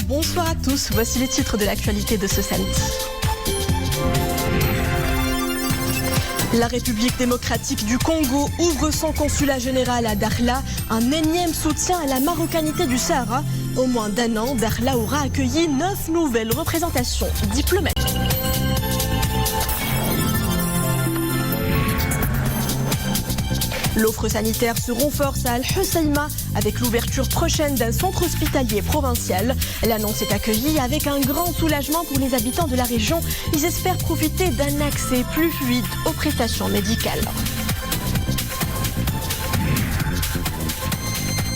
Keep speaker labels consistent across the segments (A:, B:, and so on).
A: bonsoir à tous. Voici les titres de l'actualité de ce samedi. La République démocratique du Congo ouvre son consulat général à Dakhla. Un énième soutien à la marocanité du Sahara. Au moins d'un an, Dakhla aura accueilli 9 nouvelles représentations diplomatiques. L'offre sanitaire se renforce à Al-Husseima avec l'ouverture prochaine d'un centre hospitalier provincial. L'annonce est accueillie avec un grand soulagement pour les habitants de la région. Ils espèrent profiter d'un accès plus fluide aux prestations médicales.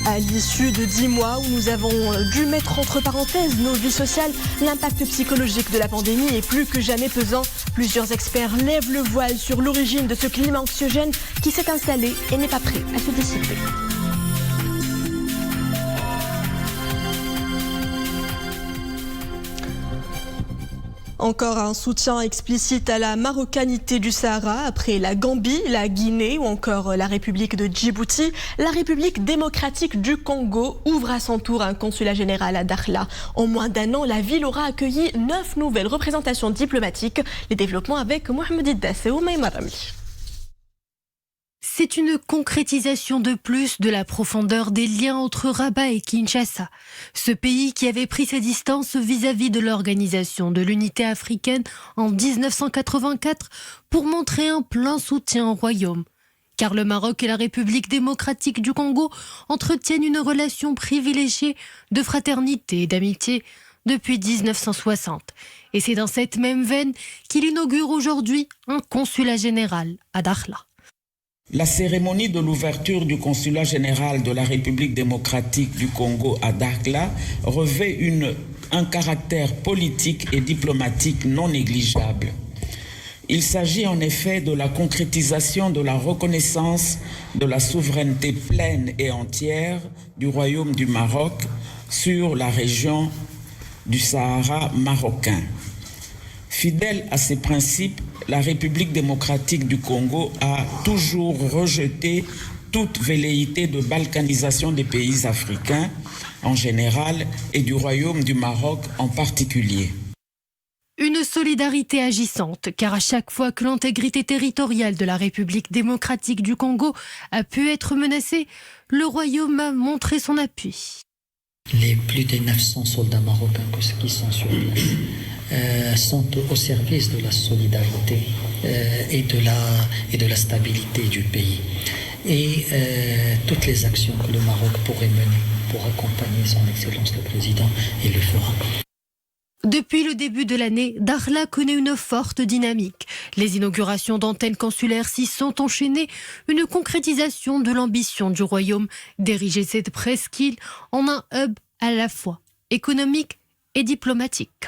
A: À l'issue de 10 mois où nous avons dû mettre entre parenthèses nos vies sociales, l'impact psychologique de la pandémie est plus que jamais pesant. Plusieurs experts lèvent le voile sur l'origine de ce climat anxiogène qui s'est installé et n'est pas prêt à se dissiper. Encore un soutien explicite à la marocanité du Sahara après la Gambie, la Guinée ou encore la République de Djibouti. La République démocratique du Congo ouvre à son tour un consulat général à Dakhla. En moins d'un an, la ville aura accueilli 9 nouvelles représentations diplomatiques. Les développements avec Mohamed Iddassé ou Maïma Rami.
B: C'est une concrétisation de plus de la profondeur des liens entre Rabat et Kinshasa. Ce pays qui avait pris ses distances vis-à-vis de l'Organisation de l'Unité africaine en 1984 pour montrer un plein soutien au royaume. Car le Maroc et la République démocratique du Congo entretiennent une relation privilégiée de fraternité et d'amitié depuis 1960. Et c'est dans cette même veine qu'il inaugure aujourd'hui un consulat général à Dakhla.
C: La cérémonie de l'ouverture du consulat général de la République démocratique du Congo à Dakhla revêt un caractère politique et diplomatique non négligeable. Il s'agit en effet de la concrétisation de la reconnaissance de la souveraineté pleine et entière du Royaume du Maroc sur la région du Sahara marocain. Fidèle à ces principes, la République démocratique du Congo a toujours rejeté toute velléité de balkanisation des pays africains en général et du Royaume du Maroc en particulier.
B: Une solidarité agissante, car à chaque fois que l'intégrité territoriale de la République démocratique du Congo a pu être menacée, le Royaume a montré son appui.
D: Les plus de 900 soldats marocains qui sont sur place sont au service de la solidarité et de la stabilité du pays. Et toutes les actions que le Maroc pourrait mener pour accompagner son Excellence le Président, il le fera.
B: Depuis le début de l'année, Dakhla connaît une forte dynamique. Les inaugurations d'antennes consulaires s'y sont enchaînées, une concrétisation de l'ambition du royaume d'ériger cette presqu'île en un hub à la fois économique et diplomatique.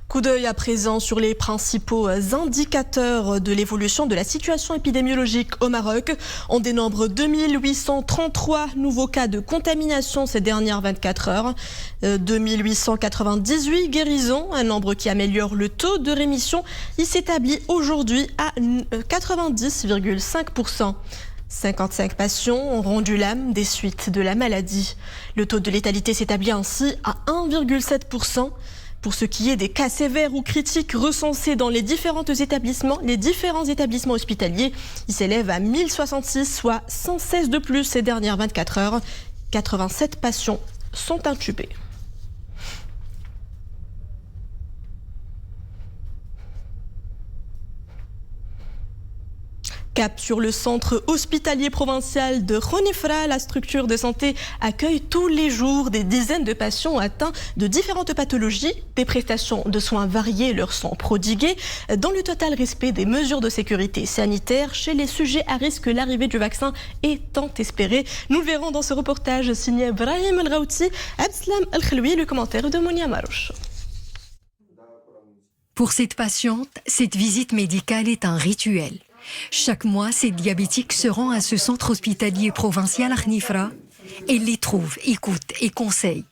A: Coup d'œil à présent sur les principaux indicateurs de l'évolution de la situation épidémiologique au Maroc. On dénombre 2833 nouveaux cas de contamination ces dernières 24 heures. 2898 guérisons, un nombre qui améliore le taux de rémission. Il s'établit aujourd'hui à 90,5%. 55 patients ont rendu l'âme des suites de la maladie. Le taux de létalité s'établit ainsi à 1,7%. Pour ce qui est des cas sévères ou critiques recensés dans les différents établissements hospitaliers, ils s'élèvent à 1066, soit 116 de plus ces dernières 24 heures. 87 patients sont intubés. Cap sur le centre hospitalier provincial de Khénifra, la structure de santé accueille tous les jours des dizaines de patients atteints de différentes pathologies. Des prestations de soins variées leur sont prodiguées dans le total respect des mesures de sécurité sanitaire. Chez les sujets à risque, l'arrivée du vaccin est tant espérée. Nous le verrons dans ce reportage signé Brahim El Raouti, Abslam El Khloui, le commentaire de Monia Marouche.
E: Pour cette patiente, cette visite médicale est un rituel. Chaque mois, cette diabétique se rend à ce centre hospitalier provincial à Khénifra. Elle les trouve, écoute et conseille.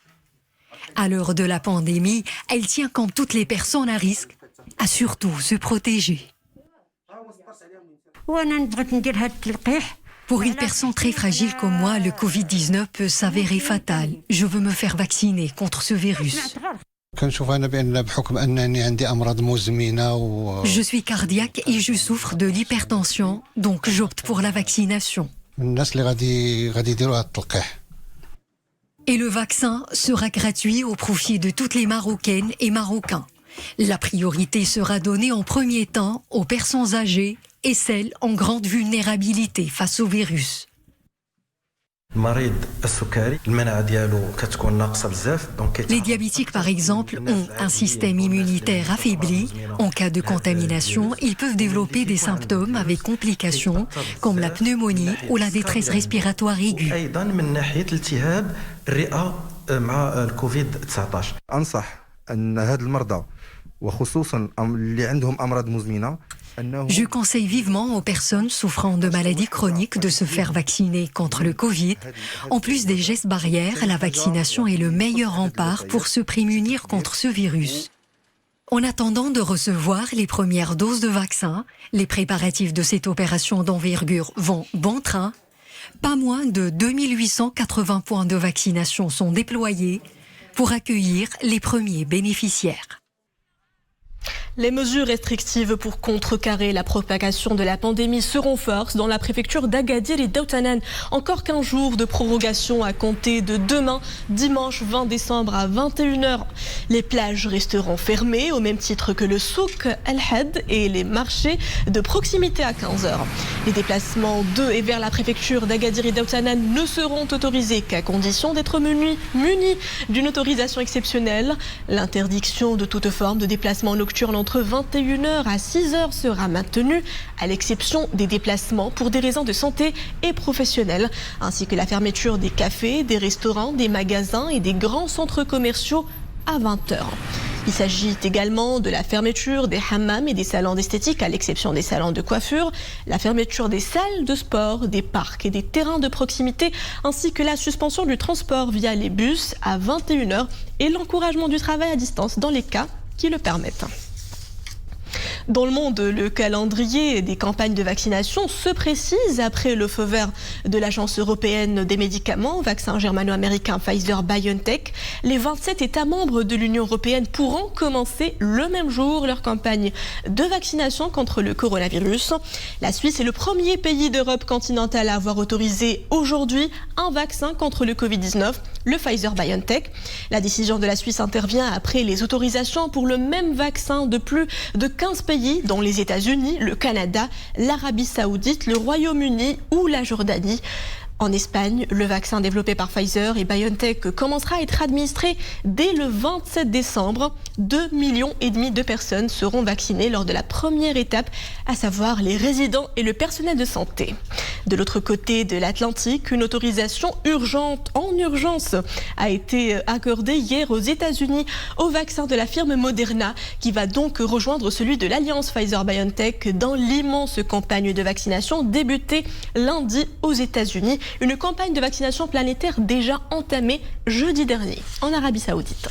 E: À l'heure de la pandémie, elle tient, comme toutes les personnes à risque, à surtout se protéger. Pour une personne très fragile comme moi, le Covid-19 peut s'avérer fatal. Je veux me faire vacciner contre ce virus. Je suis cardiaque et je souffre de l'hypertension, donc j'opte pour la vaccination. Et le vaccin sera gratuit au profit de toutes les Marocaines et Marocains. La priorité sera donnée en premier temps aux personnes âgées et celles en grande vulnérabilité face au virus. Les diabétiques, par exemple, ont un système immunitaire affaibli. En cas de contamination, ils peuvent développer des symptômes avec complications comme la pneumonie ou la détresse respiratoire aiguë. Je conseille vivement aux personnes souffrant de maladies chroniques de se faire vacciner contre le Covid. En plus des gestes barrières, la vaccination est le meilleur rempart pour se prémunir contre ce virus. En attendant de recevoir les premières doses de vaccin, les préparatifs de cette opération d'envergure vont bon train. Pas moins de 2880 points de vaccination sont déployés pour accueillir les premiers bénéficiaires.
A: Les mesures restrictives pour contrecarrer la propagation de la pandémie se renforcent dans la préfecture d'Agadir et d'Outanan. Encore 15 jours de prorogation à compter de demain, dimanche 20 décembre à 21h. Les plages resteront fermées au même titre que le souk El-Had et les marchés de proximité à 15h. Les déplacements de et vers la préfecture d'Agadir et d'Outanan ne seront autorisés qu'à condition d'être munis d'une autorisation exceptionnelle. L'interdiction de toute forme de déplacement nocturne entre 21h à 6h sera maintenue, à l'exception des déplacements pour des raisons de santé et professionnelles, ainsi que la fermeture des cafés, des restaurants, des magasins et des grands centres commerciaux à 20h. Il s'agit également de la fermeture des hammams et des salons d'esthétique, à l'exception des salons de coiffure, la fermeture des salles de sport, des parcs et des terrains de proximité, ainsi que la suspension du transport via les bus à 21h et l'encouragement du travail à distance dans les cas qui le permettent. Dans le monde, le calendrier des campagnes de vaccination se précise après le feu vert de l'Agence européenne des médicaments, vaccin germano-américain Pfizer-BioNTech. Les 27 États membres de l'Union européenne pourront commencer le même jour leur campagne de vaccination contre le coronavirus. La Suisse est le premier pays d'Europe continentale à avoir autorisé aujourd'hui un vaccin contre le Covid-19, le Pfizer-BioNTech. La décision de la Suisse intervient après les autorisations pour le même vaccin de plus de 15 pays, dont les États-Unis, le Canada, l'Arabie Saoudite, le Royaume-Uni ou la Jordanie. En Espagne, le vaccin développé par Pfizer et BioNTech commencera à être administré dès le 27 décembre. 2,5 millions de personnes seront vaccinées lors de la première étape, à savoir les résidents et le personnel de santé. De l'autre côté de l'Atlantique, une autorisation en urgence a été accordée hier aux États-Unis au vaccin de la firme Moderna, qui va donc rejoindre celui de l'Alliance Pfizer-BioNTech dans l'immense campagne de vaccination débutée lundi aux États-Unis. Une campagne de vaccination planétaire déjà entamée jeudi dernier en Arabie Saoudite.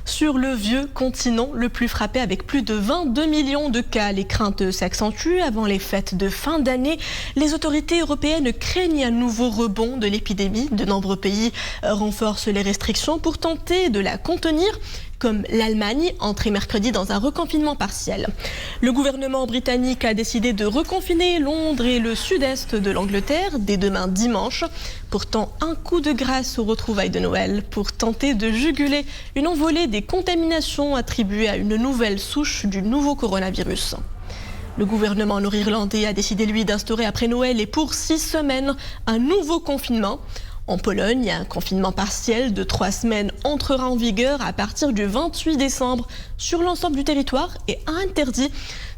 A: Sur le vieux continent le plus frappé avec plus de 22 millions de cas, les craintes s'accentuent avant les fêtes de fin d'année. Les autorités européennes craignent un nouveau rebond de l'épidémie. De nombreux pays renforcent les restrictions pour tenter de la contenir, comme l'Allemagne, entrée mercredi dans un reconfinement partiel. Le gouvernement britannique a décidé de reconfiner Londres et le sud-est de l'Angleterre dès demain dimanche. Pourtant, un coup de grâce aux retrouvailles de Noël pour tenter de juguler une envolée des contaminations attribuées à une nouvelle souche du nouveau coronavirus. Le gouvernement nord-irlandais a décidé, lui, d'instaurer après Noël et pour 6 semaines un nouveau confinement. En Pologne, un confinement partiel de 3 semaines entrera en vigueur à partir du 28 décembre sur l'ensemble du territoire et interdit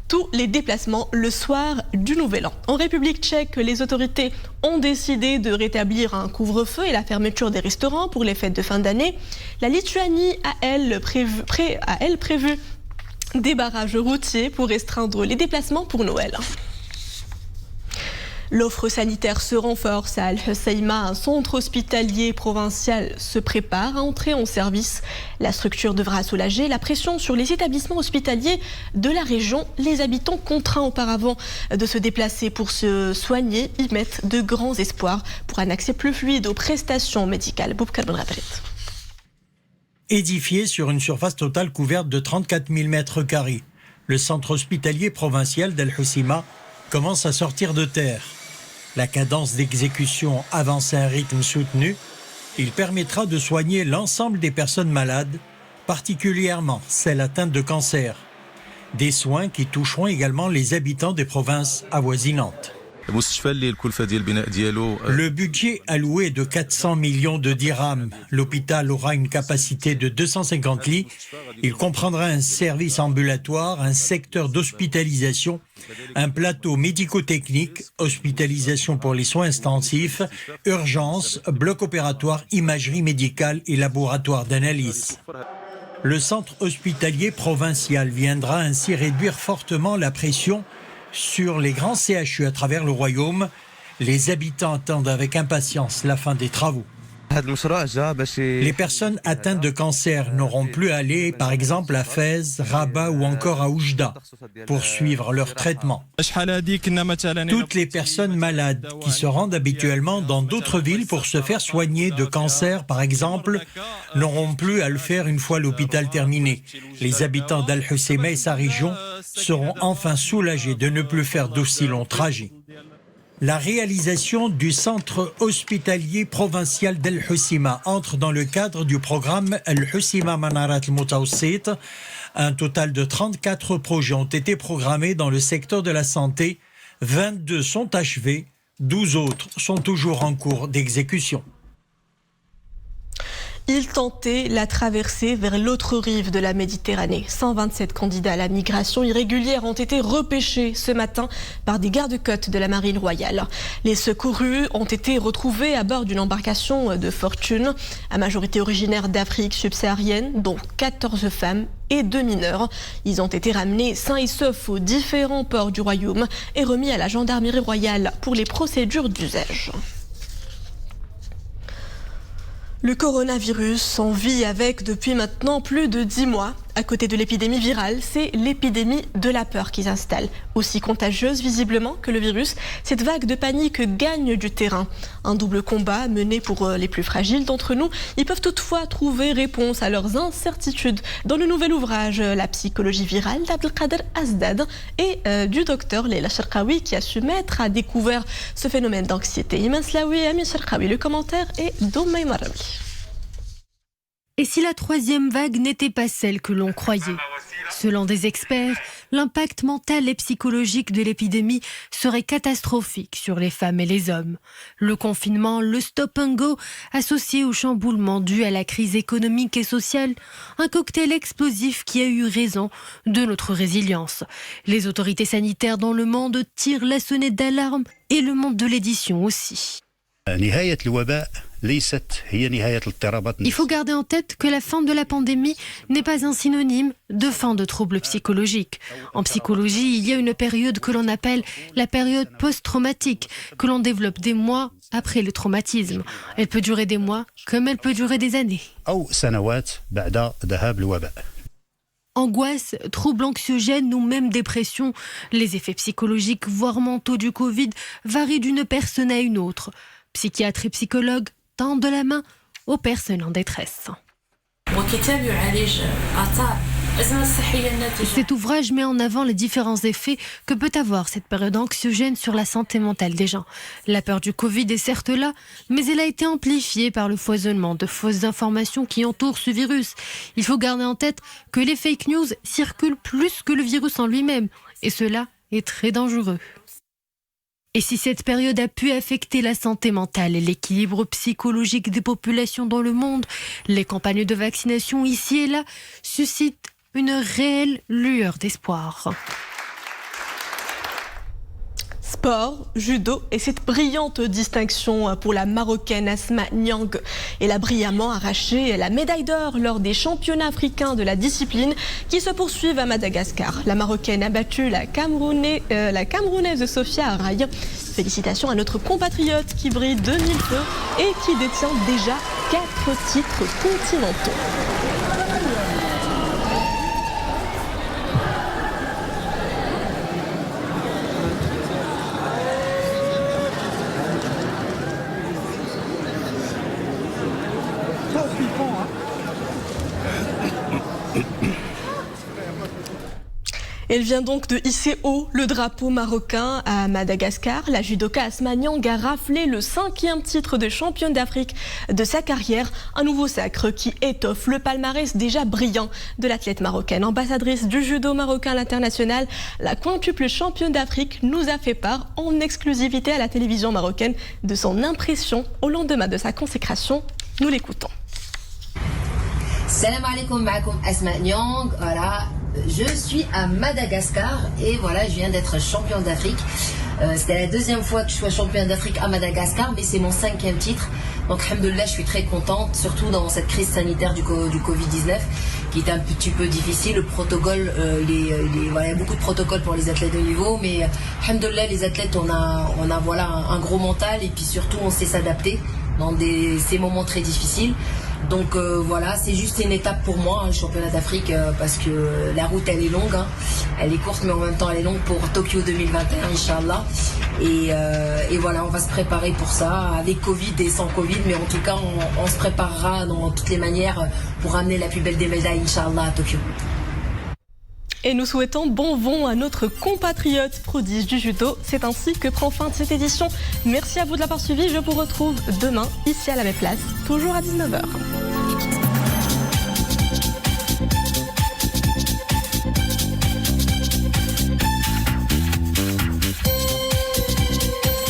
A: tous les déplacements le soir du Nouvel An. En République tchèque, les autorités ont décidé de rétablir un couvre-feu et la fermeture des restaurants pour les fêtes de fin d'année. La Lituanie a, elle, prévu des barrages routiers pour restreindre les déplacements pour Noël. L'offre sanitaire se renforce à Al-Husseima. Un centre hospitalier provincial se prépare à entrer en service. La structure devra soulager la pression sur les établissements hospitaliers de la région. Les habitants contraints auparavant de se déplacer pour se soigner y mettent de grands espoirs pour un accès plus fluide aux prestations médicales. Boubkar Benrabrit.
F: Édifié sur une surface totale couverte de 34 000 mètres carrés, le centre hospitalier provincial d'Al-Husseima commence à sortir de terre. La cadence d'exécution avance à un rythme soutenu. Il permettra de soigner l'ensemble des personnes malades, particulièrement celles atteintes de cancer. Des soins qui toucheront également les habitants des provinces avoisinantes. Le budget alloué est de 400 millions de dirhams. L'hôpital aura une capacité de 250 lits. Il comprendra un service ambulatoire, un secteur d'hospitalisation, un plateau médico-technique, hospitalisation pour les soins intensifs, urgences, bloc opératoire, imagerie médicale et laboratoire d'analyse. Le centre hospitalier provincial viendra ainsi réduire fortement la pression sur les grands CHU à travers le royaume. Les habitants attendent avec impatience la fin des travaux. Les personnes atteintes de cancer n'auront plus à aller, par exemple, à Fès, Rabat ou encore à Oujda pour suivre leur traitement. Toutes les personnes malades qui se rendent habituellement dans d'autres villes pour se faire soigner de cancer, par exemple, n'auront plus à le faire une fois l'hôpital terminé. Les habitants d'Al-Husseima et sa région seront enfin soulagés de ne plus faire d'aussi longs trajets. La réalisation du centre hospitalier provincial d'Al-Husseima entre dans le cadre du programme Al-Husseima Manarat al-Mutawassit. Un total de 34 projets ont été programmés dans le secteur de la santé. 22 sont achevés, 12 autres sont toujours en cours d'exécution.
A: Il tentait la traversée vers l'autre rive de la Méditerranée. 127 candidats à la migration irrégulière ont été repêchés ce matin par des gardes-côtes de la Marine royale. Les secourus ont été retrouvés à bord d'une embarcation de fortune, à majorité originaire d'Afrique subsaharienne, dont 14 femmes et 2 mineurs. Ils ont été ramenés sains et saufs aux différents ports du royaume et remis à la gendarmerie royale pour les procédures d'usage. Le coronavirus, on vit avec depuis maintenant plus de 10 mois. À côté de l'épidémie virale, c'est l'épidémie de la peur qui s'installe. Aussi contagieuse visiblement que le virus, cette vague de panique gagne du terrain. Un double combat mené pour les plus fragiles d'entre nous. Ils peuvent toutefois trouver réponse à leurs incertitudes dans le nouvel ouvrage La psychologie virale d'Abdelkader Asdad et du docteur Leila Cherkaoui qui a su mettre à découvert ce phénomène d'anxiété. Iman Slaoui, Amin Cherkaoui, le commentaire est d'Oumay Marawi.
B: Et si la troisième vague n'était pas celle que l'on croyait? Selon des experts, l'impact mental et psychologique de l'épidémie serait catastrophique sur les femmes et les hommes. Le confinement, le stop and go, associé au chamboulement dû à la crise économique et sociale, un cocktail explosif qui a eu raison de notre résilience. Les autorités sanitaires dans le monde tirent la sonnette d'alarme et le monde de l'édition aussi. Il faut garder en tête que la fin de la pandémie n'est pas un synonyme de fin de troubles psychologiques. En psychologie, il y a une période que l'on appelle la période post-traumatique, que l'on développe des mois après le traumatisme. Elle peut durer des mois, comme elle peut durer des années. Angoisse, troubles anxiogènes ou même dépression, les effets psychologiques, voire mentaux du Covid varient d'une personne à une autre. Psychiatres et psychologues tendent la main aux personnes en détresse. Cet ouvrage met en avant les différents effets que peut avoir cette période anxiogène sur la santé mentale des gens. La peur du Covid est certes là, mais elle a été amplifiée par le foisonnement de fausses informations qui entourent ce virus. Il faut garder en tête que les fake news circulent plus que le virus en lui-même, et cela est très dangereux. Et si cette période a pu affecter la santé mentale et l'équilibre psychologique des populations dans le monde, les campagnes de vaccination ici et là suscitent une réelle lueur d'espoir.
A: Sport, judo et cette brillante distinction pour la Marocaine Asma Niang. Elle a brillamment arraché la médaille d'or lors des championnats africains de la discipline qui se poursuivent à Madagascar. La Marocaine a battu la Camerounaise Sofia Araï Félicitations à notre compatriote qui brille de mille feux et qui détient déjà 4 titres continentaux. Elle vient donc de hisser haut le drapeau marocain à Madagascar. La judoka Asma Niang a raflé le 5e titre de championne d'Afrique de sa carrière. Un nouveau sacre qui étoffe le palmarès déjà brillant de l'athlète marocaine. Ambassadrice du judo marocain à l'international, la quintuple championne d'Afrique nous a fait part en exclusivité à la télévision marocaine de son impression au lendemain de sa consécration. Nous l'écoutons.
G: Salam alaikum, ma'akoum Asma Niang. Voilà, je suis à Madagascar et voilà, je viens d'être championne d'Afrique. C'était la 2e fois que je sois championne d'Afrique à Madagascar, mais c'est mon 5e titre. Donc, alhamdoulilah, je suis très contente, surtout dans cette crise sanitaire du Covid-19, qui est un petit peu difficile. Le protocole, voilà, il y a beaucoup de protocoles pour les athlètes de niveau, mais alhamdoulilah, les athlètes, on a voilà, un gros mental et puis surtout, on sait s'adapter dans ces moments très difficiles. Donc voilà, c'est juste une étape pour moi, le championnat d'Afrique, parce que la route elle est longue, hein. Elle est courte mais en même temps elle est longue pour Tokyo 2021, Inch'Allah. Et voilà, on va se préparer pour ça, avec Covid et sans Covid, mais en tout cas on se préparera dans toutes les manières pour ramener la plus belle des médailles, Inch'Allah, à Tokyo.
A: Et nous souhaitons bon vent à notre compatriote prodige du judo. C'est ainsi que prend fin cette édition. Merci à vous de l'avoir suivi. Je vous retrouve demain, ici à la même place, toujours à 19h.